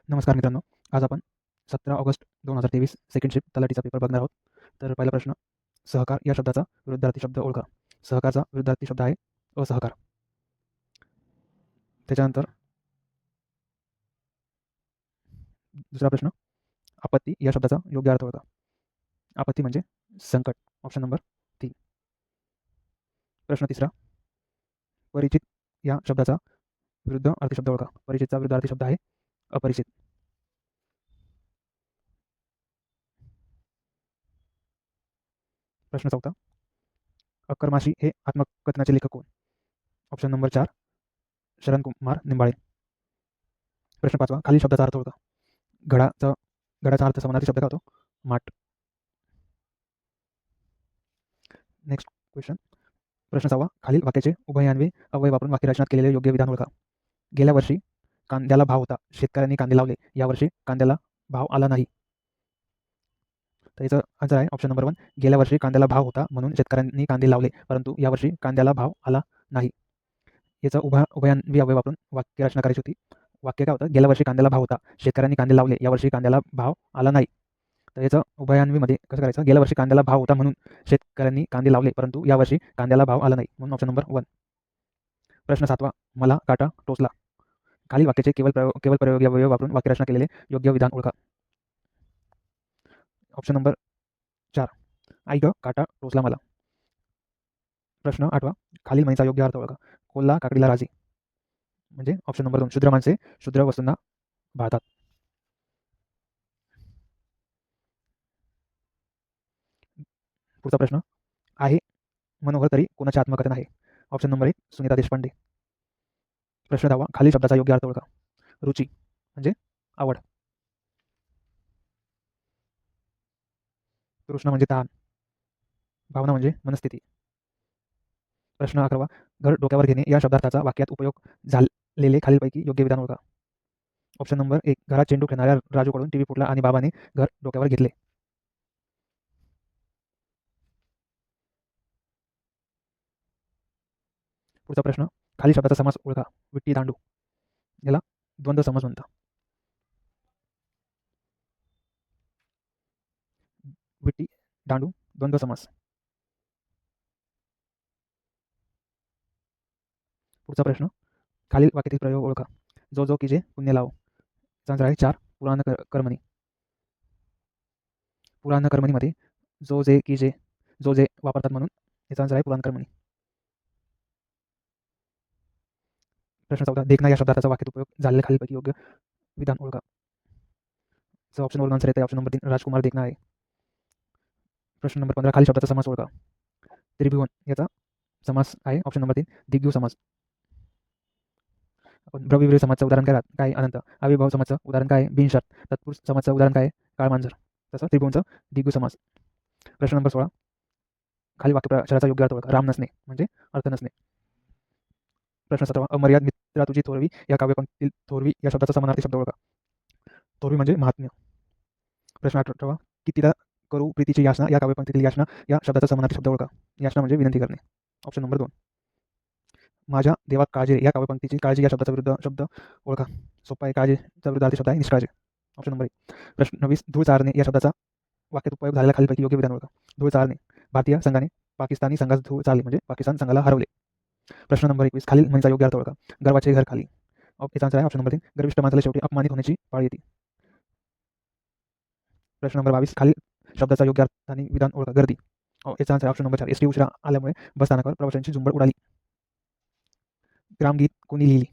नमस्कार मित्रांनो. आज आपण 17 ऑगस्ट 2023 सेकंड शिफ्ट तलाठीचा पेपर बघणार आहोत. तर पहिला प्रश्न, सहकार या शब्दाचा विरुद्धार्थी शब्द ओळखा. सहकारचा विरुद्धार्थी शब्द आहे असहकार. त्याच्यानंतर दुसरा प्रश्न, आपत्ती या शब्दाचा योग्य अर्थ ओळखा. आपत्ती म्हणजे संकट. Option number 3. प्रश्न तिसरा, परिचित या शब्दाचा विरुद्ध अर्थी शब्द ओळखा. परिचितचा विरुद्धार्थी शब्द आहे अपरिचित. प्रश्न चौथा, अक्करमाशी हे आत्मकथनाचे लेखक कोण? Option number 4, Sharankumar Nimbale. प्रश्न पाचवा, खालील शब्दाचा अर्थ ओळखा. घडाचा अर्थ समानार्थी शब्द का होतो? माठ. नेक्स्ट क्वेश्चन, प्रश्न 6वा, खालील वाक्याचे उभयन्वयी अव्यय वापरून वाक्यरचनात केलेले योग्य विधान ओळखा. गेल्या वर्षी कांद्याला भाव होता, शेतकऱ्यांनी कांदे लावले, यावर्षी कांद्याला भाव आला नाही. तर याचं आन्सर आहे ऑप्शन नंबर 1, गेल्या वर्षी कांद्याला भाव होता म्हणून शेतकऱ्यांनी कांदे लावले, परंतु यावर्षी कांद्याला भाव आला नाही. याचं उभयन्वयी अव्यय वापरून वाक्यरचना करायची होती. वाक्य काय होतं? गेल्या वर्षी कांद्याला भाव होता, शेतकऱ्यांनी कांदे लावले, यावर्षी कांद्याला भाव आला नाही. तर याचं उभयन्वयीमध्ये कसं करायचं? गेल्या वर्षी कांद्याला भाव होता म्हणून शेतकऱ्यांनी कांदे लावले, परंतु यावर्षी कांद्याला भाव आला नाही, म्हणून ऑप्शन नंबर 1. प्रश्न 7वा, मला काटा टोचला. खालील वाक्याचे केवळ प्रयोगी अव्यय वापरून वाक्यरचना केलेले योग्य विधान ओळखा. ऑप्शन नंबर 4, आई ग काटा टोचला मला. प्रश्न 8वा, खालील म्हणीचा योग्य अर्थ ओळखा. कोल्हा काकडीला राजी. म्हणजे ऑप्शन नंबर 2, शूद्र माणसे शूद्र वस्तूंना भाळतात. पुढचा प्रश्न आहे मनोहर तरी कोणाचे आत्मकथन आहे? Option number 1, Sunita Deshpande. प्रश्न 10वा, खालील शब्दाचा योग्य अर्थ ओळखा. रुची म्हणजे आवड. तृष्णा म्हणजे तहान. भावना म्हणजे मनस्थिती. प्रश्न 11वा, घर डोक्यावर घेणे या शब्दार्थाचा वाक्यात उपयोग झालेले खालीलपैकी योग्य विधान ओळखा. ऑप्शन नंबर 1, घरात चेंडू खेळणाऱ्या राजूकडून टीव्ही फुटला आणि बाबाने घर डोक्यावर घेतले. पुढचा प्रश्न, खालील शब्दाचा समास ओळखा. विट्टी दांडू. याला द्वंद्व समास म्हणतात. विट्टी दांडू द्वंद्व समास. पुढचा प्रश्न, खालील वाक्यातील प्रयोग ओळखा. जो जो की जे पुण्य लाव. चांगला आहे 4, पुराण कर्मणी. पुराण कर्मणीमध्ये जो जे की जे जो जे वापरतात म्हणून याचा आन्सर आहे पुराण कर्मणी. प्रश्न 14, देखना या शब्दाचा वाक्यात उपयोग झालेल्या खालीलपैकी योग्य विधान ओळखा. जो ऑप्शनवरून आन्सर येते ऑप्शन नंबर 3, राजकुमार देखना आहे. प्रश्न नंबर 15, खालील शब्दाचा समास ओळखा. त्रिभुवन याचा समास आहे ऑप्शन नंबर 3, दिग्गू समास. आपण ब्रविविरी समाजचं उदाहरण काय अनंत. अविभाव समाजचं उदाहरण काय? बिनशर्त. तत्पुरुष समाजचं उदाहरण काय? काळमांजर. तसं त्रिभुवनचं दिग्गू समास. प्रश्न नंबर 16, खाली वाक्यप्रचाराचा योग्य अर्थ ओळखा. राम नसणे म्हणजे अर्थ नसणे. प्रश्न 17, अमर्याद मित्रा तुझी थोरवी या काव्यपंक्तीतील थोरवी या शब्दाचा समानार्थी शब्द ओळखा. थोरवी म्हणजे महात्म्य. प्रश्न 18, कितीदा करू प्रीतीची याचना या काव्यपंक्तीतील याचना या शब्दाचा समानार्थी शब्द ओळखा. याचना म्हणजे विनंती करणे. ऑप्शन नंबर 2, माझ्या देवा काळजी रे या काव्यपंक्तीची काळजी या शब्दाचा विरुद्ध शब्द ओळखा. सोपा आहे. काळजीचा विरुद्धार्थी शब्द आहे निष्काळजी. Option number 1. प्रश्न 20, धूळ चारणे या शब्दाचा वाक्यात उपयोग झालेल्या खालीलपैकी योग्य विधान ओळखा. धूळ चारणे, भारतीय संघाने पाकिस्तानी संघास धूळ चारले म्हणजे पाकिस्तान संघाला हरवले. प्रश्न नंबर 21, खालील म्हणीचा योग्य अर्थ ओळखा. गर्वाचे घर खाली. याचा आन्सर आहे ऑप्शन नंबर 3, गर्विष्ठ माणसाला शेवटी अपमानित होण्याची पाळी येते. प्रश्न नंबर 22, खालील शब्दाचा योग्य अर्थ आणि विधान ओळखा. गर्दी. याचा आन्सर ऑप्शन नंबर 4, एसटी उशिरा आल्यामुळे बस स्थानकावर प्रवाशांची झुंबड उडाली. ग्रामगीत कोणी लिहिली?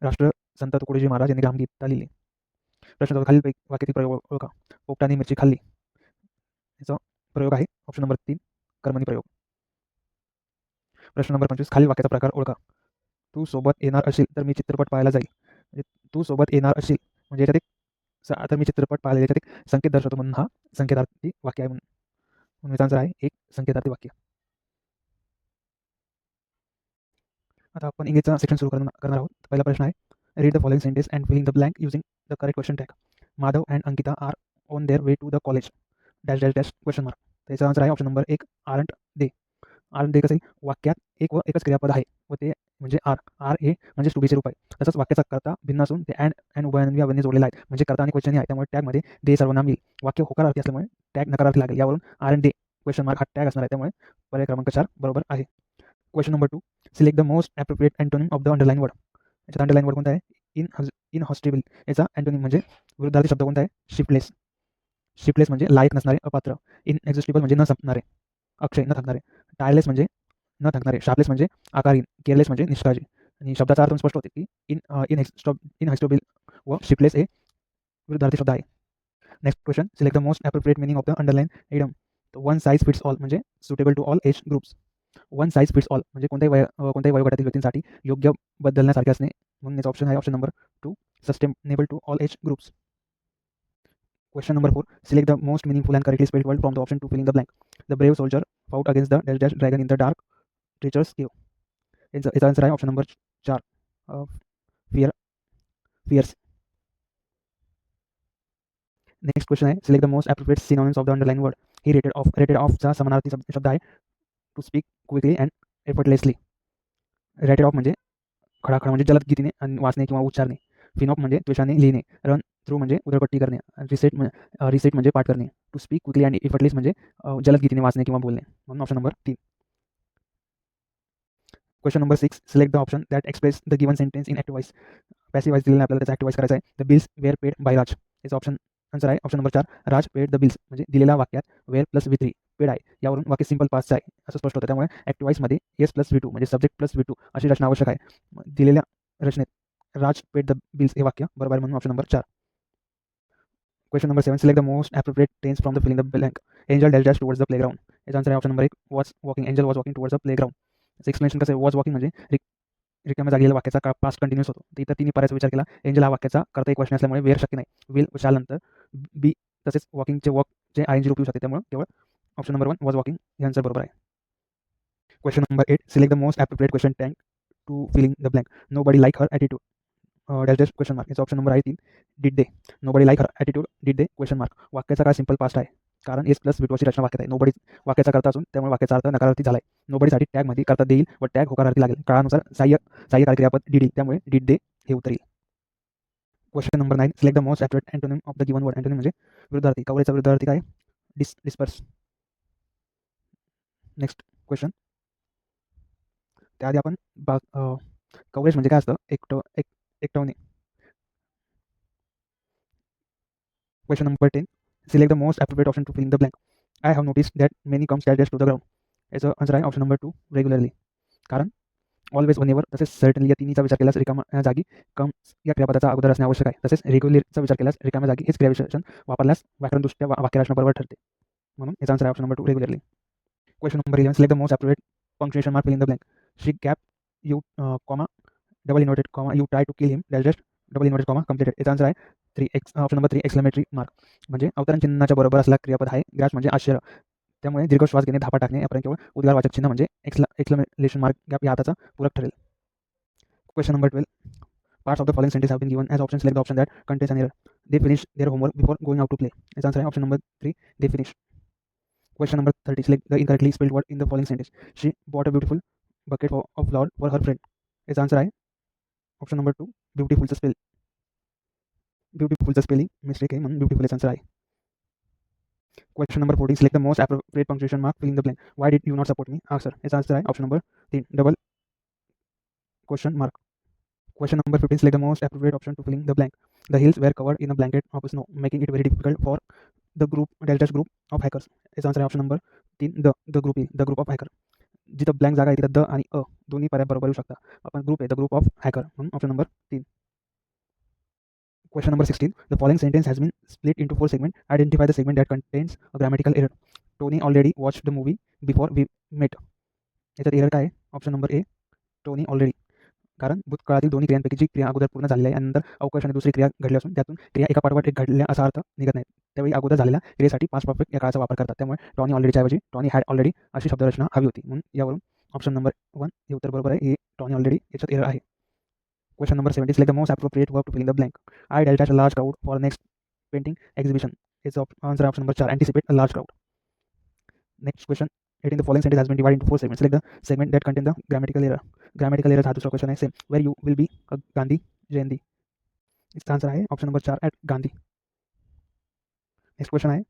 राष्ट्रसंत तुकडोजी महाराज यांनी ग्रामगीता लिहिली. प्रश्न 14, खालील वाक्यातील प्रयोग ओळखा. पोपटाने मिरची खाल्ली. याचा प्रयोग आहे ऑप्शन नंबर 3, कर्मणी प्रयोग. प्रश्न नंबर 25, खालील वाक्याचा प्रकार ओळखा. तू सोबत येणार असेल तर मी चित्रपट पाहायला जाईल. म्हणजे तू सोबत येणार असेल म्हणजे याच्यात एक तर मी चित्रपट पाहिलेला याच्यात एक संकेत दर्शवतो म्हणून हा संकेतार्थी वाक्य आहे म्हणून याचा आन्सर आहे एक संकेतार्थी वाक्य. आता आपण इंग्लिशचा सेक्शन सुरू करणार आहोत. पहिला प्रश्न आहे, read the following sentence and filling the blank using the correct question tag. Madhav and Ankita are on their way to the college dash dash dash question mark. त्याचा आन्सर आहे option number 1, aren't they. Aren't they कसं आहे? वाक्यात एक व एकच क्रियापद आहे व ते म्हणजे आर आर हे म्हणजे टू बीचे रूप आहे. तसंच वाक्याचा कर्ता भिन्न असून ते अँड उभयन्वी जोडलेला आहेत. म्हणजे कर्ता आणि क्वेश्चन आहे, त्यामुळे टॅगमध्ये दे सर्वनाम येईल. वाक्य होकारार्थी असल्यामुळे टॅग नकारार्थी लागेल. यावरून aren't they question mark हा टॅग असणार आहे. त्यामुळे पर्याय क्रमांक 4 बरोबर आहे. Question number 2, select the most appropriate antonym of the underline word. याच्यात अंडरलाइन वर्ड कोणता आहे? इनहॉस्टेबल. याचा अँटोनिम म्हणजे विरुद्धार्थी शब्द कोणता आहे? शिफ्टलेस. शिफ्टलेस म्हणजे लायक नसणारे, अपात्र. इनएक्झिस्टिबल म्हणजे न संपणारे, अक्षय, न थकणारे. टायरलेस म्हणजे न थकणारे. शार्पलेस म्हणजे आकारहीन. केअरलेस म्हणजे निष्काळजी. आणि शब्दाचा अर्थ स्पष्ट होते की इनहॉस्टेबल व शिफ्टलेस हे विरुद्धार्थी शब्द आहे. Next question, select the most appropriate meaning of the underline idiom. One size fits all म्हणजे suitable to all age groups. One size fits all म्हणजे कोणत्याही वयोगटातील व्यक्तींसाठी योग्य बदलण्यासारखे असणे. म्हणून याचा ऑप्शन आहे option number 2, sustainable to all age groups. Question number 4. Select the most meaningful and correctly spelled word from the option to fill in the blank. The brave soldier fought against the dash dash dragon in the dark treacherous cave. Its answer आहे option number 4, fear, fierce. Next question आहे, select the most appropriate synonyms of the underline word. ही rated ऑफचा समानार्थी शब्द आहे to speak quickly and effortlessly. Rated off म्हणजे खडाखडा म्हणजे जलद गतीने आणि वाचणे किंवा उच्चारणे. फिनॉप म्हणजे त्वेषाने लिहिणे. रन थ्रू म्हणजे उधळपट्टी करणे. रिसेट म्हणजे पाठ करणे. To speak quickly and effortless म्हणजे जलद गतीने वाचणे किंवा बोलणे. म्हणून option number 3. Question number 6, select the option that express the given sentence in active voice. Passive voice दिलेला आपल्याला त्याचा ॲक्टिव्ह वॉइस करायचा आहे. The bills were paid by Raj. याचा आन्सर आहे option number 4, Raj paid the bills. म्हणजे दिलेल्या वाक्यात वेअर प्लस V3 पेड आहे. यावरून वाक्य सिंपल पास्टचं आहे असं स्पष्ट होतं. त्यामुळे ॲक्टिव्ह वॉइसमध्ये एस प्लस V2 म्हणजे सब्जेक्ट प्लस V2 अशी रचना आवश्यक आहे. दिलेल्या रचनेत राज पेड द बिल्स हे वाक्य बरोबर आहे. म्हणून option number 4. Question number 7, select the most appropriate tense from the filling the blank. Angel dash dash towards the playground. याचा आन्सर आहे option number 1, was walking. Angel was walking towards the playground. याचं explanation कसं आहे? Was walking म्हणजे रिकाम्या जागेला वाक्याचा काळ पास्ट कंटिन्यूस होतो. तर इतर तिन्ही पर्यायाचा विचार केला. एंजल हा वाक्याचा करता एक वचन असल्यामुळे वेअर शक्य नाही. विल शाल नंतर बी, तसेच वॉकिंगचे वॉकचे ING रूप येऊ शकते. त्यामुळे केवळ ऑप्शन नंबर 1 वॉज वॉकिंग हे आन्सर बरोबर आहे. Question number 8, select the most appropriate question tag to filling the blank. Nobody like her attitude dash dash question mark. याचा ऑप्शन नंबर आहे 3, did they. Nobody like her attitude did they question mark. वाक्याचा काळ simple past आहे कारण S plus V2 अशी रचना वाक्यात आहे. Nobody वाक्याचा करता असून त्यामुळे वाक्याचा अर्थ नकारार्थी झाला आहे. नोबडीसाठी टॅगमध्ये करता देईल व टॅग होकारार्थी लागेल. काळानुसार सहाय्यकारी क्रियापद डिड येईल. त्यामुळे डिड दे हे उत्तर येईल. Question number 9, select the most appropriate antonym of the given word. Antonym म्हणजे विरुद्धार्थी. कवरेजचा विरुद्धार्थी काय? डिस्पर्स. नेक्स्ट क्वेश्चन, त्याआधी आपण कवरेज म्हणजे काय असतं? एकटवणे. Question number 10, select the most appropriate option to filling the blank. I have noticed that many comes dash dash to the ground. याचं answer आहे ऑप्शन नंबर 2, रेग्युलरली. कारण ऑलवेज, व्हनेवर तसेच सर्टनली या तिन्हीचा विचार केल्यास रिकाम्या जागी कम्स या क्रियापदाचा अगोदर असणे आवश्यक आहे. तसेच रेग्युलरचा विचार केल्यास रिकाम्या जागी हेच क्रियाविशेषण वापरल्यास व्याकरणदृष्ट्या वाक्यरचना बरोबर ठरते. म्हणून याचा आन्सर आहे option number 2, regularly. Question number 11, select the most appropriate punctuation mark filling the blank. She gap you comma double inverted comma you try to kill him dash dash double inverted comma completed. याचा answer आहे 3 option number 3, exclamatory mark. म्हणजे अवतरण चिन्हाच्या बरोबर असलेला क्रियापद आहे. ग्रॅश म्हणजे आश्चर्य. त्यामुळे दीर्घ श्वास घेणे, धापा टाकणे यापर्यंत केवळ उद्गारवाचक चिन्ह म्हणजे एक्सक्लेमेशन मार्क गॅप या हाताचा पूरक ठरेल. Question number 12, parts of the following sentence have been given as option. Select the option that contains an error. They finish their homework before going out to play. Its answer is option number 3, they finish. Question number 30, select the incorrectly spelled word in the following sentence. She bought a beautiful bucket of flour for her friend. Its answer is option number 2, beautiful spelling mistake है, beautiful is answer I. Question number 14, select the most appropriate punctuation mark filling the blank. Why did you not support me? Answer. Its answer is option number 3, double question mark. Question number 15, select the most appropriate option to filling the blank. The hills were covered in a blanket of snow, making it very difficult for the group of hackers. Its answer is option number 3, the group of hacker. जिथं blank जागा आहे तिथं the आणि अ दोन्ही पर्याय बरोबर येऊ शकता. आपण ग्रुप आहे द ग्रुप ऑफ हॅकर म्हणून option number 3. Question number 16, the following sentence has been split into 4 segments. Identify the segment that contains a grammatical error. Tony already watched the movie before we met. याच्यात error काय आहे? Option number A, Tony already. कारण भूतकाळातील दोन्ही क्रियांपैकी जी क्रिया अगोदर पूर्ण झालेली आहे आणि नंतर अवकाशाने दुसरी क्रिया घडली असून त्यातून क्रिया एका पाठोपाठ एक घडल्या असा अर्थ निघत नाही. त्यावेळी अगोदर झालेल्या क्रियेसाठी पास्ट परफेक्ट या काळाचा वापर करतात. त्यामुळे टॉनी ऑलरेडीच्या ऐवजी टॉनी हॅड ऑलरेडी अशी शब्दरचना हवी होती. म्हणून यावरून ऑप्शन नंबर 1 हे उत्तर बरोबर आहे. हे टॉनी ऑलरेडी याच्यात एरर आहे. Question number 17, select the most appropriate verb to fill in the blank. I dash dash a large crowd for next painting exhibition. Its answer option number 4, anticipate a large crowd. Next question, 8 in the following sentence has been divided into 4 segments. Select the segment that contain the grammatical error. Grammatical error हा दूसरा question आहे. Same where you will be Gandhi Jayanti. इसका answer आहे option number 4 at Gandhi. Next question आहे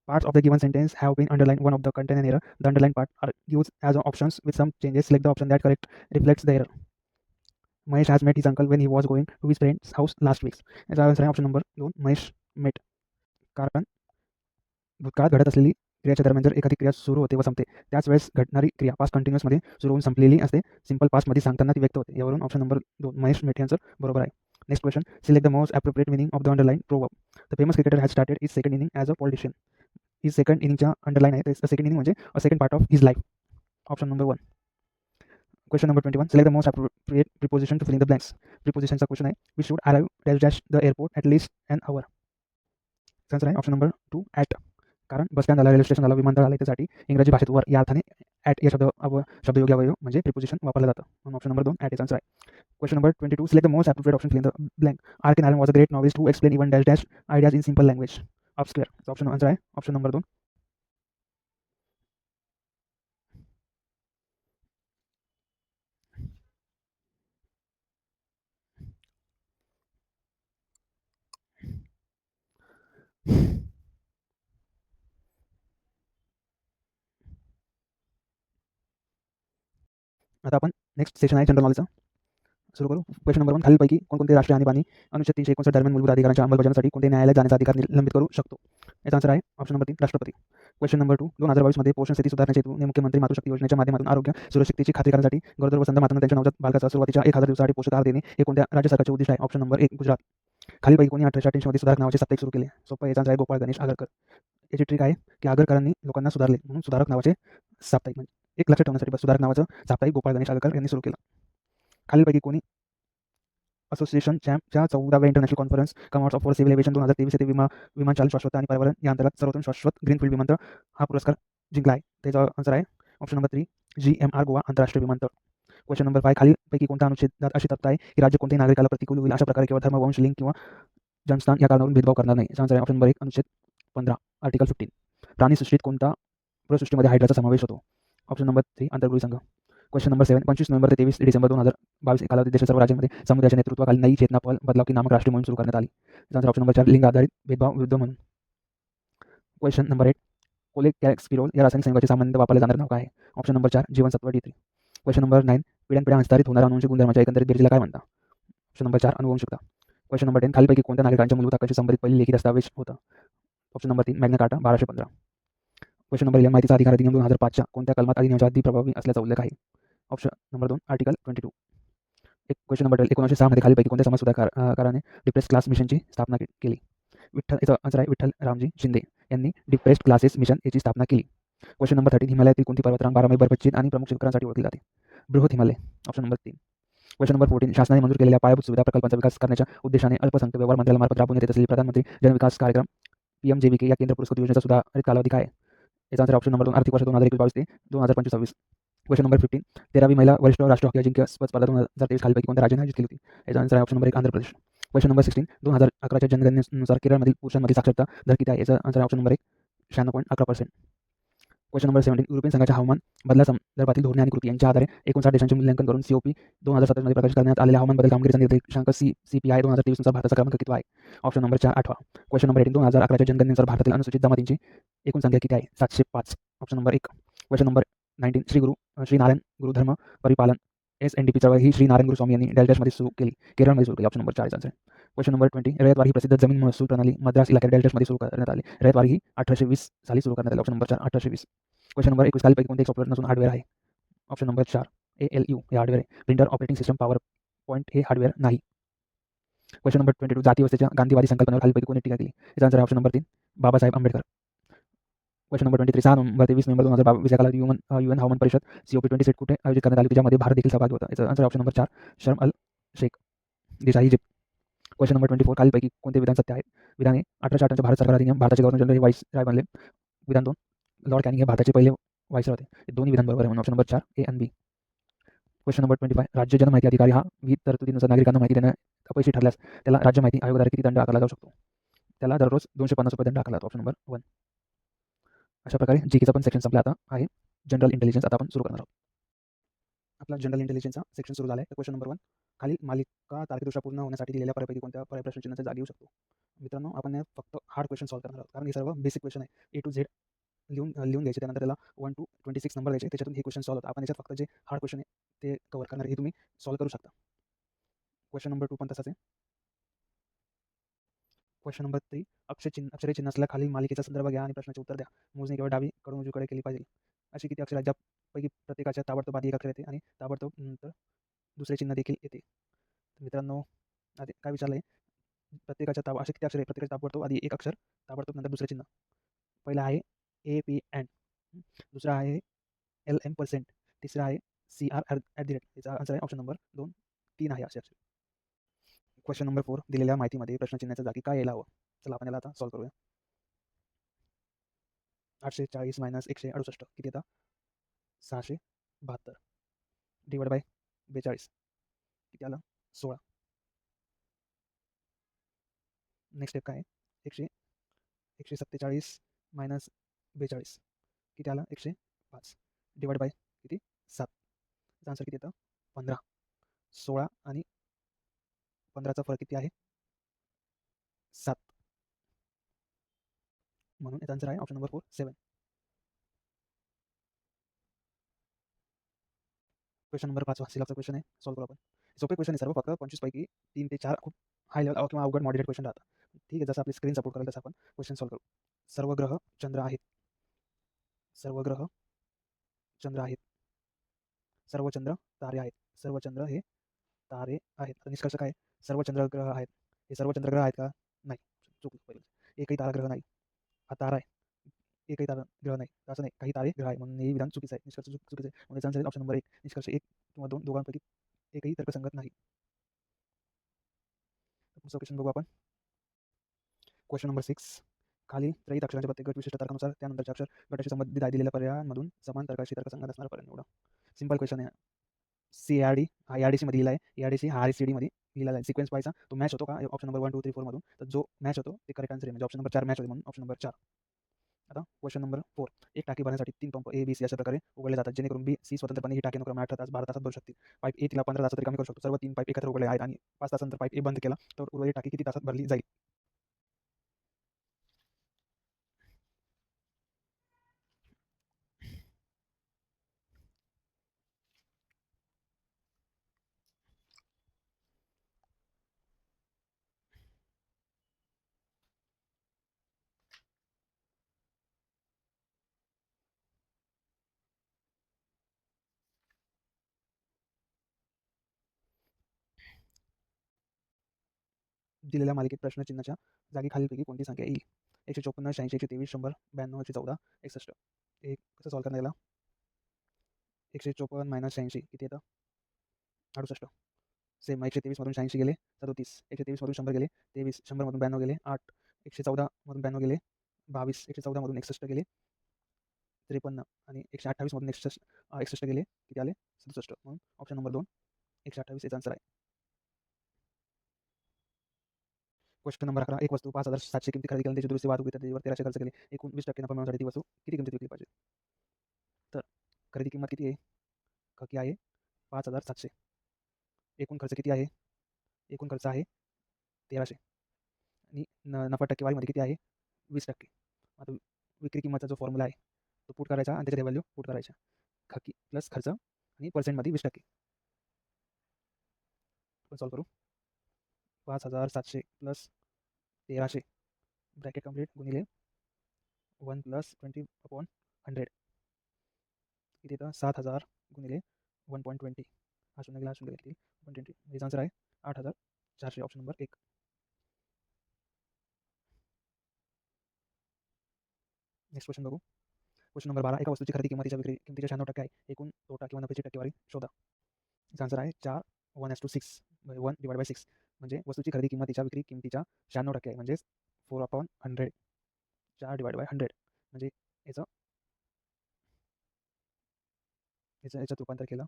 parts of the given sentence have been underlined. One of the contain an error. The underlined part are used as options with some changes. Select the option that correct reflects the error. Mahesh has met his uncle when he was going to his friend's house last week. याचा answer आहे option number 2 Mahesh मेट. कारण भूतकाळात घडत असलेली क्रियाच्या दरम्यान जर एखादी क्रिया सुरू होते व संपते त्याच वेळेस घडणारी क्रिया पास्ट कंटिन्युअसमध्ये सुरू होऊन संपलेली असते. सिंपल पास्टमध्ये सांगताना ती व्यक्त होते. यावरून ऑप्शन नंबर 2 महेश मेट यांचं बरोबर आहे. Next question select the most appropriate meaning of the underline proverb. The famous cricketer has started is second inning as a politician. ही सेकंड इनिंगच्या अंडरलाइन आहे. सेकंड इनिंग म्हणजे a second part of his life. Option number 1. Question number 21 select the most appropriate preposition to filling the blanks. प्रिपोजिशनचा question आहे. We should arrive dash dash the airport at least an hour. Answer आहे option number 2 at. कारण bus stand आला, railway station आला, विमानतळ आला, त्यासाठी इंग्रजी भाषेत वर या अर्थाने ॲट या शब्दयोगी अवयव म्हणजे प्रिपोजिशन वापरलं जातं. म्हणून ऑप्शन नंबर 2 ॲट याचा आन्सर आहे. Question number 22 select the most appropriate option filling the blank. R K Narayan was a great novelist who explain even dash dash ideas in simple language of square. Option answer आहे option number 2. आता आपण next session आहे general नॉलेजचा सुरू करू. Question number 1 खालीलपैकी कोणकोणते राष्ट्रीय आणीबाणी अनुच्छेद 359 दरम्यान मूलभूत अधिकारांच्या अंमलबजावणीसाठी कोणते न्यायालयात जाण्याचा अधिकार निलंबित करू शकतो. याचा आन्सर आहे ऑप्शन नंबर 3 राष्ट्रपती. क्वेश्चन नंबर 2 2022 मध्ये पोषण स्थिती सुधारण्याचे हेतूने मुख्यमंत्री मातृशक्ती योजनेच्या माध्यमातून आरोग्य सुरक्षिततेची खात्री करण्यासाठी गरोदर व स्तन मातांना त्यांच्या नवजात बालकाचा सुरुवातीच्या 1000 दिवसासाठी पोषक आहार देणे हे कोणत्या राज्य सरकारचे उद्दिष्ट आहे. Option number 1 Gujarat. खालीलपैकी कोणी 1888 मध्ये सुधारक नावाचे साप्ताहिक सुरू केले. सोपं. याचा आन्सर आहे गोपाळ गणेश आगरकर. याची ट्रिक आहे की आगरकरांनी लोकांना सुधारले म्हणून सुधारक नावाचे साप्ताहिक म्हणजे एक लक्षात ठेवण्यासाठी बस सुधारक नावाचं साप्ताहिक गोपाळ गणेश आगरकर यांनी सुरू केलं. खालीलपैकी कोणी असोसिएशन चॅम्पच्या 14व्या international conference commands of civil aviation 2023 येथे विमानचालन शाश्वत आणि पर्यावरण या अंतर्गत सर्वोत्तम शाश्वत ग्रीनफील्ड विमानतळ हा पुरस्कार जिंकला आहे. त्याचा आन्सर आहे ऑप्शन नंबर 3 GMR गोवा आंतरराष्ट्रीय विमानतळ. क्वेश्चन नंबर 5 खालीलपैकी कोणत्या अनुच्छेदात अशी तरतूद आहे की राज्य कोणत्याही नागरिकाला प्रतिकूल होईल अशा प्रकारे केवळ धर्म, वंश, लिंग किंवा जन्मस्थान या कारणावरून भेदभाव करणार नाही. याचा आन्सर आहे ऑप्शन नंबर 1 अनुच्छेद 15 आर्टिकल 15. प्राणीसृष्टीत कोणत्या प्रसृष्टीमध्ये हायड्राचा समावेश होतो. ऑप्शन नंबर 3 आंतरगृही संघ. क्वेश्चन नंबर 7 25 नोव्हेंबर ते 23 डिसेंबर 2022 या कालावधीत देशाच्या सर्व राज्यांमध्ये समुदायाच्या नेतृत्वाखाली नई चेतना पहल बदलाव की नामक राष्ट्रीय मोहीम सुरू करण्यात आली. याचा आन्सर ऑप्शन नंबर 4 लिंग आधारित भेदभाव विरुद्ध म्हणून. क्वेश्चन नंबर 8 कोलेकॅक्सिरोल या रासायनिक संयुगाचे सामान्यतः वापरले जाणारे नाव काय आहे. ऑप्शन नंबर 4 जीवनसत्व D3. क्वेश्चन नंबर 9 पिढ्यानपिढ्या हस्तांतरित होणाऱ्या अनुवांशिक गुणधर्माच्या एकंदरीत बेरजेला काय म्हणतात. ऑप्शन नंबर 4 अनुवंशिकता. क्वेश्चन नंबर 10 खालीलपैकी कोणत्या नागरिकांच्या मूलभूत हक्कांशी संबंधित पहिली लेखी दस्तावेज होता. Option number 3 Magna carta 1215. Question number 11 माहितीचा अधिकार अधिनियम 2005च्या कोणत्या कलमात अधिनियमाच्या अगदी प्रभावी असल्याचा उल्लेख आहे. Option number 2 article 22. Question number 12 1906 मध्ये खालीलपैकी कोणत्या समाज सुधारकाराने डिप्रेस्ड क्लास मिशनची स्थापना केली. याचा आन्सर आहे विठ्ठल रामजी शिंदे यांनी डिप्रेस्ड क्लासेस मिशन याची स्थापना केली. क्वेश्चन नंबर 13 हिमालयातील कोणती पर्वतरांग 12 बर्फाच्छिद आणि प्रमुख शेतकऱ्यांसाठी ओळखली जाते. बृहत Himalaya. Option number 3. Question number 14 शासनाने मंजूर केलेल्या पायाभूत सुविधा प्रकल्पांचा विकास करण्याच्या उद्देशाने अल्पसंख्याक व्यवहार मंत्रालयामार्फत राबवण्यात येत असलेली प्रधानमंत्री जनविकास कार्यक्रम PMJVK या केंद्र पुरस्कृत योजनेचा सुधारित कालावधी काय आहे. याचा आन्सर ऑप्शन नंबर 2 आर्थिक वर्ष 2021-22 ते 2025-26. क्वेश्चन नंबर 15 13वी महिला वरिष्ठ राष्ट्रीय हॉकी अजिंक्य स्पर्धा 2023 खालीलपैकी कोणत्या राज्याने आयोजित केली होती. याचा आन्सर आहे option number 1 Andhra Pradesh. Question number 16 2011च्या जनगणनेनुसार केरळमधील पुरुषांमधील साक्षरता दर किती आहे. याचा आन्सर आहे option number 1 96.11%. Question number 17 European संघाच्या हवामान बदला संदर्भातील धोरणे आणि कृती यांच्या आधारे 59 देशांचे मूल्यांकन करून COP 2027 मध्ये प्रकाशित करण्यात आलेल्या हवामान बदल कामगिरीचा निर्देशांक CPI 2023 नुसार भारताचा क्रमांक किती आहे. ऑप्शन नंबर 4 8वा. क्वेश्चन नंबर 18 2011च्या जनगणनेनुसार भारतातील अनुसूचित जमातींची एकूण संख्या किती आहे. 705. Option number 1. Question number 19 Shri Narayan Gurudharma Paripalan SNDP चळवळ ही श्री नारायण गुरुस्वामी यांनी डॅशमध्ये सुरू केली. केरळमध्ये सुरू केली. Option number 4 answer. Question number 20 ryotwari ही प्रसिद्ध जमीन महसूल प्रणाली मद्रास इलाक्यात डॅशमध्ये सुरू करण्यात आली. रयतवारी ही 1820 साली सुरू करण्यात आली. Option number 4 1820. क्वेश्चन नंबर 21 खालीलपैकी कोणते सॉफ्टवेअर नसून हार्डवेअर आहे. ऑप्शन नंबर 4 ALU हे हार्डवेअर आहे. Printer operating system power point हे हार्डवेअर नाही. क्वेश्चन नंबर 22 जाती व्यवस्थेच्या गांधीवादी संकल्पनेवर खालीलपैकी कोणी टीका केली. याचा answer option number 3 Babasaheb Ambedkar. Question number 23 6 November ते 20 नोव्हेंबर 2022 या कालावधीत UN हवामान परिषद COP26 कुठे आयोजित करण्यात आली. त्याच्यामध्ये भारत देखील सहभागी होता. याचा आन्सर ऑप्शन नंबर 4 शर्म अल शेख देश आहे इजिप्त. क्वेश्चन नंबर 24 खालीलपैकी कोणते विधान सत्य आहेत. विधान 1858 भारत सरकार अधिनियम भारताचे गव्हर्नर जनरल हे व्हाईस राय बनले. विधान 2 लॉर्ड कॅनिंग हे भारताचे पहिले व्हाईस होते. हे दोन्ही विधान बरोबर आहे म्हणून ऑप्शन नंबर 4 A आणि B. क्वेश्चन नंबर 25 राज्य जनमाहिती अधिकारी हा विविध तरतुदीनुसार नागरिकांना माहिती देण्यात अपयशी ठरल्यास त्याला राज्य माहिती आयोगाद्वारे किती दंड आकारला जाऊ शकतो. त्याला दररोज 250 रुपये दंड आकारला जातो. Option number 1. अशा प्रकारे GKचा पण सेक्शन संपला आता आहे. जनरल इंटेलिजन्स आता आपण सुरू करणार आहोत. आपला जनरल इंटेलिजन्सचा सेक्शन सुरू झाला आहे. क्वेश्चन नंबर 1, खालील मालिका तार्किकदृष्ट्या पूर्ण होण्यासाठी दिलेल्या पर्यायापैकी कोणत्या पर्याय प्रश्नचिन्हाच्या जागी येऊ शकतो? मित्रांनो, आपण फक्त हार्ड क्वेश्चन सॉल्व्ह करणार आहोत, कारण हे सर्व बेसिक क्वेश्चन आहे. ए टू झेड लिहून घ्यायचे, त्यानंतर त्याला 1 to 26 नंबर द्यायचे, त्याच्यातून हे क्वेश्चन सॉल्व्ह होतात. आपण याच्यात फक्त जे हार्ड क्वेश्चन आहे ते कव्हर करणार, हे तुम्ही सॉल्व्ह करू शकता. क्वेश्चन नंबर 2 पण तसाच आहे. क्वेश्चन नंबर 3, अक्षरे चिन्ह असलेल्या खालील मालिकेचा संदर्भ घ्या आणि प्रश्नाचे उत्तर द्या. मोजणी केवळ डावीकडून उजवीकडे केली पाहिजे. अशी किती अक्षरे आहेत ज्यापैकी प्रत्येकाच्या ताबडतोब आधी एक अक्षर येते आणि ताबडतोब नंतर दुसरे चिन्ह देखील येते? तर मित्रांनो, आधी काय विचारलं आहे, असे किती अक्षर आहे प्रत्येकाच्या ताबडतोब आधी एक अक्षर, ताबडतोब नंतर दुसरे चिन्ह. पहिला आहे AP अँड, दुसरा आहे LM%, तिसरा आहे CR @ याचा आन्सर आहे ऑप्शन नंबर 2, 3 आहे असे अक्षर. क्वेश्चन नंबर 4, दिलेल्या माहितीमध्ये प्रश्नचिन्हाच्या जागी काय यायला हवं? चला आपण याला आता सॉल्व्ह करूया. 840 - 168 किती येतात? 672 डिवाइड बाय 42 किती आलं? 16. नेक्स्ट स्टेप काय आहे? 147 - 42 किती आलं? 105 डिवाइड बाय किती? 7. याचा आन्सर किती येतं? 15. 16 आणि 15चा फरक किती आहे? 7. म्हणून याचा आन्सर आहे ऑप्शन नंबर 4, 7. क्वेश्चन नंबर 5 सिलेबसचा क्वेश्चन आहे, सॉल्व्ह करू आपण. सोपे क्वेश्चन आहे सर्व, फक्त 25 पैकी 3 ते 4 खूप हाय लेवल किंवा अवघड मॉडरेट क्वेश्चन राहतात. ठीक आहे, जसं आपली स्क्रीन सपोर्ट करेल तसं आपण क्वेश्चन सॉल्व्ह करू. सर्व ग्रह चंद्र आहेत. सर्व ग्रह चंद्र आहेत. सर्व चंद्र तारे आहेत. सर्व चंद्र हे तारे आहेत. तर निष्कर्ष काय? सर्व चंद्रग्रह आहेत. हे सर्व चंद्रग्रह आहेत का? नाही, चुकलं पहिलं. एकही ताराग्रह नाही. हा तारा आहे, एकही तारा ग्रह नाही. असं नाही, काही तारे ग्रह आहे, म्हणून हे विधान चुकीचं आहे. निष्कर्ष चुकीचं आहे, म्हणून याचा आन्सर ऑप्शन नंबर 1. निष्कर्ष 1 किंवा 2 दोघांपैकी एकही तर्कसंगत नाही. पुढचा क्वेश्चन बघू आपण. क्वेश्चन नंबर 6, खालील त्रयीत अक्षरांचे प्रत्येक गट विशिष्ट तर्कानुसार त्यानंतरचे अक्षर गटाशी संबंधित आहे. दिलेल्या पर्यायांमधून समान तर्काशी तर्कसंगत असणारा पर्याय निवडा. सिंपल क्वेश्चन आहे. CRD हा ARDC मध्ये लिहिला आहे. ARDC हा RCD मध्ये लिहिलेला आहे. सिक्वेन्स पाहायचा, तो मॅच होतो का ऑप्शन नंबर 1 2 3 4 मधून? तर जो मॅच होतो ते करेक्ट आन्सर आहे, म्हणजे ऑप्शन नंबर 4 मॅच होते, म्हणून ऑप्शन नंबर 4. आता क्वेश्चन नंबर 4, एक टाकी भरण्यासाठी 3 पंप A, B, C अशा प्रकारे उघडले जातात, जेणेकरून B, C स्वतंत्रपणे ही टाकी अनुक्रमे 18 तास 12 तासात भरू शकतील. पाईप A तिला 15 तासात रिकामी करू शकतो. सर्व 3 पाईप एकत्र उघडले आहेत आणि 5 तासानंतर पाईप A बंद केला तर उर्वरित टाकी किती तासात भरली जाईल? दिलेल्या मालिकेत प्रश्नचिन्हाच्या जागी खालीलपैकी कोणती संख्या येईल? 154, 86, 123, 100, 92, 114, 61. हे कसं सॉल्व्ह करणार याला? 154 - 86 किती येतं? 68. सेम 123 मधून 86 गेले 37, 123 मधून 100 गेले 23, 100 मधून 92 गेले 8, 114 मधून 92 गेले 22, 114 मधून 61 गेले 53 आणि 128 मधून 61 गेले किती आले? 67. म्हणून ऑप्शन नंबर 2, 128 याचा आन्सर आहे. क्वेश्चन नंबर 11, एक वस्तू 5700 किमती खरेदी केल्यानंतर दुरुस्ती वाहतूक इत्यादीवर 1300 खर्च केले, एकूण 20% नफा मिळवण्यासाठी ती वस्तू किती किमतीत विकली पाहिजे? तर खरेदी किंमत किती आहे? की आहे 5700. एकूण खर्च किती आहे? एकूण खर्च आहे 1300 आणि नफा टक्केवारीमध्ये किती आहे? 20%. आता विक्री किंमतचा जो फॉर्म्युला आहे तो पुट करायचा आणि त्याच्या व्हॅल्यू पुट करायच्या. खकी प्लस खर्च आणि पर्सेंटमध्ये 20%. आपण सॉल्व्ह करू. 5700 प्लस 1300 ब्रॅकेट कंप्लीट गुणिले 1 + 20/100 किती येतं? 7000 गुणिले 1.20. हा शून्य गेला, शून्य गेला, 120. याचा आन्सर आहे 8400, ऑप्शन नंबर 1. नेक्स्ट क्वेश्चन बघू. क्वेश्चन नंबर 12, एका वस्तूची खरेदी किंमतीच्या विक्री किमतीच्या 96% आहे. एकूण तोटा किंवा नफ्याची टक्केवारी शोधा. याचा आन्सर आहे 4 1:6 1 डिवाइड बाय 6. म्हणजे वस्तूची खरेदी किंमतीच्या विक्री किमतीच्या 96% आहे, म्हणजेच 4/100. 4 डिवाइड बाय 100 म्हणजे याचं याच्यात रूपांतर केलं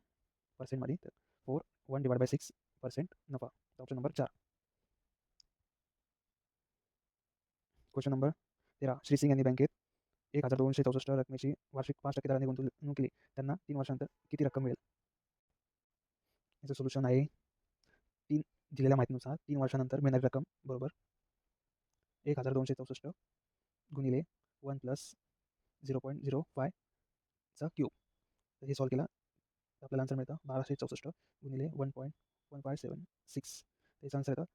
पर्सेंटमध्ये, तर 4 1 डिवाइड बाय 6% नफा. Option number 4. Question number 13, Shri Singh यांनी बँकेत 1264 रकमेची वार्षिक 5% दराने गुंतवणूक केली, त्यांना 3 वर्षानंतर किती रक्कम मिळेल? याचं सोल्युशन आहे 3 दिलेल्या माहितीनुसार 3 वर्षानंतर मिळणारी रक्कम बरोबर 1264 गुणिले 1 प्लस 0.05 चा क्यूब. तर हे सॉल्व केलं तर आपल्याला आन्सर मिळतं 1264 गुणिले 1.1576. त्याचं आन्सर येतं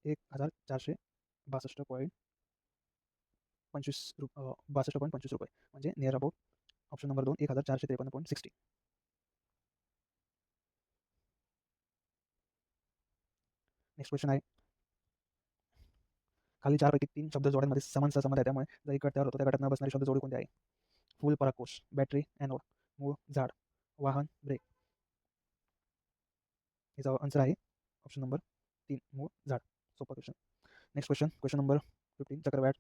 1462.25 रुपये, म्हणजे near about option number 2 1453.60. Next question आहे, खाली 4पैकी 3 शब्द जोड्यांमध्ये समान सहसंबंध आहे, त्यामुळे जर एक गट तयार होतो त्या गटात न बसणारी शब्द जोडी कोणती आहे? फूल, परागकोश, बॅटरी, एनोड, मूळ, झाड, वाहन, ब्रेक. याचा आन्सर आहे ऑप्शन नंबर 3 मूळ, झाड. सोपा क्वेश्चन. नेक्स्ट क्वेश्चन नंबर 15 चक्रव्याढ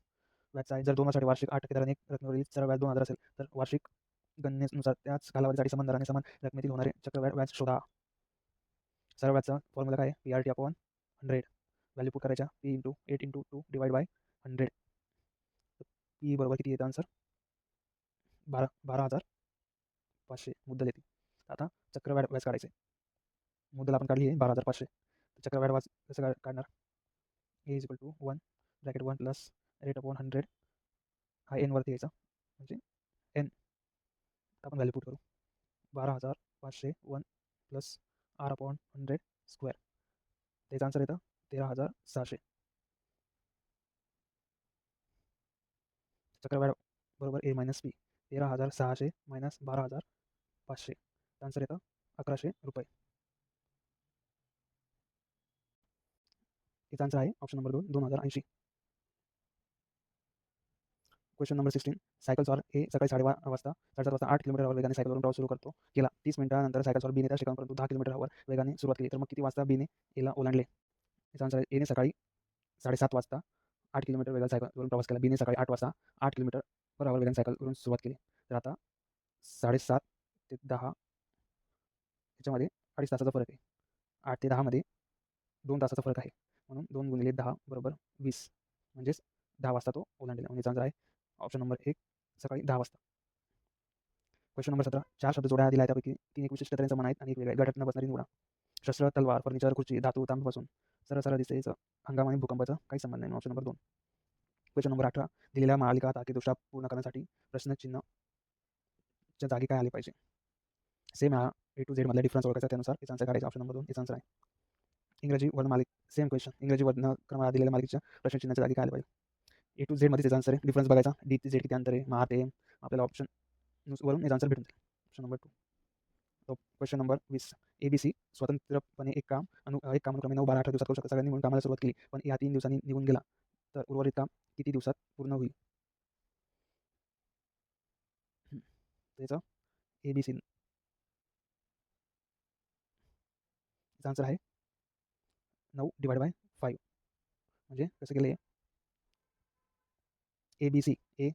व्याज आहे. जर 2 वर्षासाठी वार्षिक 8% दराने एक रकमेवरील सरळ व्याज 2000 असेल तर वार्षिक गणनेनुसार त्याच कालावधीसाठी समान दराने समान रकमेतील होणारे चक्रव्याढ व्याज शोधा. सरळ व्याजचा फॉर्म्युला काय आहे? PRT upon 100. व्हॅल्यू पुट करायच्या P × 8 × 2 डिवाइड बाय 100. P बरोबर किती येतं आन्सर? 12,500 मुद्दल येते. आता चक्रव्याढ व्याज काढायचे. मुद्दल आपण काढली आहे 12,500. तर चक्रव्याढ व्याज कसं काढणार? A = 1 bracket 1 plus rate upon 100 हा n वरती यायचा, म्हणजे n. आपण व्हॅल्यू पुट करू 12,500 1 प्लस r अपॉन 100 स्क्वेअर. त्याचा आन्सर येतं 13,600. चक्रव्याढ बरोबर A - P. 13,600 - 12,500. आन्सर येतं 1,100 रुपये. याचा आन्सर आहे option number 2 2080. Question number 16 cycle स्वार हे सकाळी 7:30 वाजता 8 किलोमीटर वेगाने सायकलवरून प्रवास सुरू करतो. केला 30 मिनिटांनंतर सायकल स्वार बीने त्या ठिकाणी परंतु 10 किलोमीटर वेगाने सुरुवात केली, तर मग किती वाजता बीने एला ओलांडले? याचा आन्सर आहे एने सकाळी 7:30 वाजता 8 किलोमीटर वेगाने सायकलवरून प्रवास केला. बीने सकाळी 8 वाजता 8 किलोमीटर पर आवर वेगाने सायकलवरून सुरुवात केली. तर आता 7:30 ते 10 याच्यामध्ये 2.5 तासाचा फरक आहे. 8 ते 10 मध्ये 2 तासाचा फरक आहे, म्हणून 2 × 10 बरोबर 20, म्हणजेच 10 वाजता तो ओलांडलेला. म्हणजे आन्सर आहे ऑप्शन नंबर 1 सकाळी 10 वाजता. क्वेश्चन नंबर 17 4 शब्द जोड्या दिल्या, त्यापैकी 3 एक विशिष्ट तऱ्हेने समान आहेत आणि एक वेगळ्या गटात न बसणारी निवडा. शस्त्र, तलवार, फर्निचर, खुर्ची, धातू, तांब्यापासून सरळ दिसते, याचं हंगाम आणि भूकंपाचा काही संबंध नाही. Option number 2. क्वेश्चन नंबर 18 दिलेल्या मालिका तार्किकदृष्ट्या पूर्ण करण्यासाठी प्रश्नचिन्हच्या जागी काय आले पाहिजे? सेम हा A to Z मधला डिफरन्स ओळखायचा, त्यानुसार याचा आन्सर काढायचा. ऑप्शन नंबर 2 याचा आन्सर आहे. इंग्रजी सेम क्वेश्चन. इंग्रजी वर्णक्रमाला दिलेल्या मालिकेच्या प्रश्नचिन्हाच्या जागी काय आले पाहिजे? A to Z मध्ये त्याचा आन्सर आहे. डिफरन्स बघायचा, D ते Z किती अंतर आहे, मग ते आपल्याला ऑप्शन वरून याचा आन्सर भेटून जाईल. Option number 2. तो क्वेश्चन नंबर 20 ABC स्वतंत्रपणे एक काम अनुक्रमे 9, 12, 18 दिवसात करू शकतात. सगळ्यांनी मिळून कामाला सुरुवात केली, पण या 3 दिवसांनी निघून गेला, तर उर्वरित काम किती दिवसात पूर्ण होईल? त्याचं ABC याचा आन्सर आहे 9/5. म्हणजे कसं केलं आहे? ABC A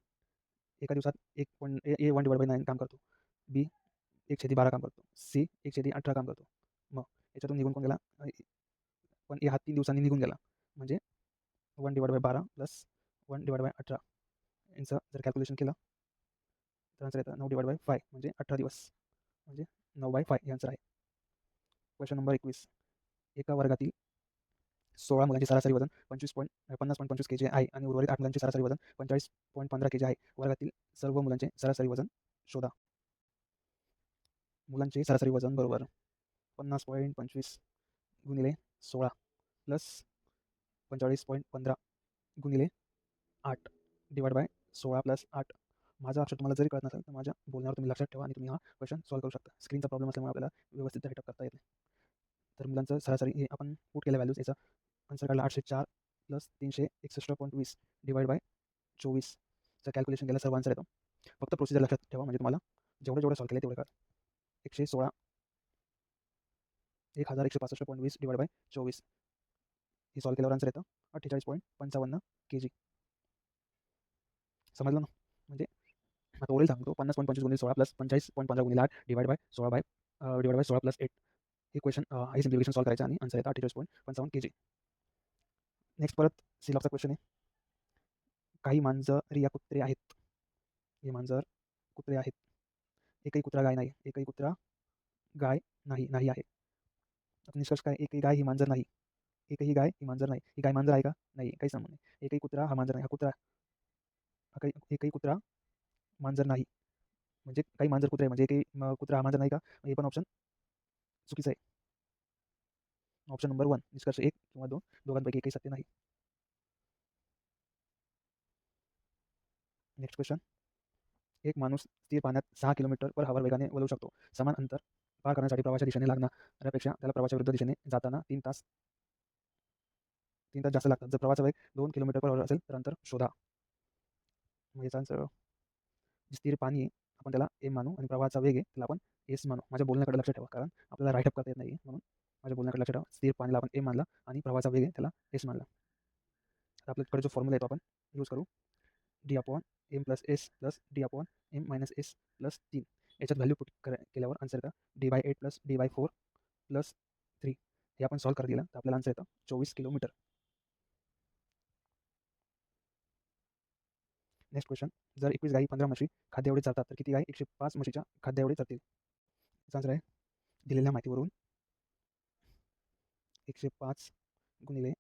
एका दिवसात 1/9 काम करतो. B 1/12 काम करतो. C 1/18 काम करतो. मग याच्यातून निघून कोण गेला? पण हा 3 दिवसांनी निघून गेला, म्हणजे 1/12 प्लस 1/18 यांचं जर कॅल्क्युलेशन केलं तर आन्सर येतं 9/5, म्हणजे 18 दिवस, म्हणजे 9/5 हे आन्सर आहे. क्वेश्चन नंबर 21 एका वर्गातील 16 मुलांचे सरासरी वजन 50.25 kg आहे आणि उर्वरित 8 मुलांचे सरासरी वजन 45.15 kg आहे. वर्गातील सर्व मुलांचे सरासरी वजन शोधा. मुलांचे सरासरी वजन बरोबर 50.25 गुणिले 16 प्लस 45.15 गुणिले 8 डिवाइड बाय 16 प्लस 8. माझा अक्षर तुम्हाला जरी कळत नसेल तर माझ्या बोलण्यावर तुम्ही लक्षात ठेवा आणि तुम्ही हा क्वेश्चन सॉल्व्ह करू शकता. स्क्रीनचा प्रॉब्लेम असल्यामुळे आपल्याला व्यवस्थित राईटअप करता येत नाही. तर मुलांचं सरासरी हे आपण पुट केल्या व्हॅल्यूज, याचा आन्सर काढला 804 प्लस 361.20 डिवाइड बाय 24चं कॅल्क्युलेशन केलं, सर्व आन्सर येतो. फक्त प्रोसिजर लक्षात ठेवा, म्हणजे तुम्हाला जेवढं सॉल्व्ह केलं तेवढं कळतं. 116 1165.20 डिवाइड बाय 24 हे सॉल्व्ह केल्यावर आन्सर येतं 48.55 kg. समजलं ना? म्हणजे आता वरील सांगतो 50.25 गुणिले 16 प्लस 45.15 गुणिले 8 डिवाइड बाय 16 प्लस 8 हे क्वेश्चन हे सिम्प्लिफिकेशन सॉल्व्ह करायचं आणि आन्सर येतं 48.55 kg. नेक्स्ट परत सिलॉपचा क्वेश्चन आहे. काही मांजर या कुत्रे आहेत हे मांजर कुत्रे आहेत. एकही कुत्रा गाय नाही. एकही कुत्रा गाय नाही नाही आहे. आता निष्कर्ष काय? एकही गाय ही मांजर नाही. एकही गाय ही मांजर नाही. ही गाय मांजर आहे का? नाही. काही संबंध नाही. एकही कुत्रा हा मांजर नाही. एकही कुत्रा मांजर नाही. म्हणजे काही मांजर कुत्रे आहे, म्हणजे एकही कुत्रा हा मांजर नाही का? हे पण ऑप्शन चुकीचं आहे. ऑप्शन नंबर 1 निष्कर्ष 1 किंवा 2 दोघांपैकी एकही सत्य नाही. Next question. एक माणूस स्थिर पाण्यात 6 किलोमीटर/h वेगाने वळू शकतो. समान अंतर पार करण्यासाठी प्रवाहाच्या दिशेने लागणाऱ्यापेक्षा त्याला प्रवाहाच्या विरुद्ध दिशेने जाताना 3 तास जास्त लागतात. जर प्रवाहाचा वेग 2 किलोमीटर/h असेल तर अंतर शोधा. मग याचा आन्सर स्थिर पाणी आहे, आपण त्याला एम मानू आणि प्रवाहाचा वेग आहे त्याला आपण एस मानू. माझ्या बोलण्याकडे लक्ष ठेवा, कारण आपल्याला राईट अप करता येत नाही म्हणून माझ्या बोलण्याकडे लक्ष ठेवा. स्थिर पाणीला आपण एम मानला आणि प्रवाहाचा वेग आहे त्याला एस मानला. आता आपल्याकडे जो फॉर्म्युला येतो आपण यूज करू. d/m+s+d/m-s+3 याच्यात व्हॅल्यू पुट केल्यावर आन्सर येतं d/8+d/4+3. हे आपण सॉल्व्ह करत गेलं तर आपल्याला आन्सर येतं 24 किलोमीटर. Next question. जर 21 गायी 15 म्हशी खाद्य एवढे चालतात तर किती गाय 105 म्हशीच्या खाद्य एवढे चालतील? याचा आन्सर आहे दिलेल्या माहितीवरून 105 गुणिले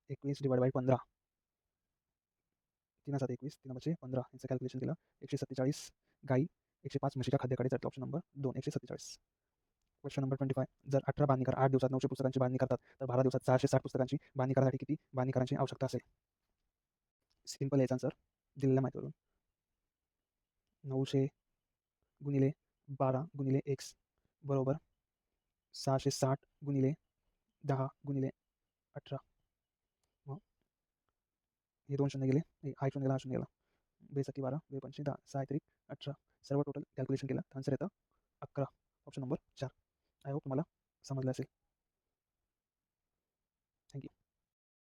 21/15. 3×7=21, 3×5=15 यांचं कॅल्क्युलेशन केलं. 147 गायी 105 म्हशीच्या खाद्याकडे जातील. Option number 2 147. Question number 25. जर 18 बांधणीकार 8 दिवसात 900 पुस्तकांची बांधणी करतात तर 12 दिवसात 460 पुस्तकांची बांधणी करण्यासाठी किती बांधणीकारांची आवश्यकता असेल? सिंपल याचा आन्सर दिलेल्या माहितीवरून 900 गुणिले 12 गुणिले x बरोबर 660 गुणिले 10 गुणिले 18. मग हे 2 शून्य गेले, हा 1 शून्य गेला, हा शून्य गेला. 2 12 2 5 10 6 3 18 सर्व टोटल कॅल्क्युलेशन केलं तर आन्सर येतं 11. Option number 4. आय होप तुम्हाला समजलं असेल.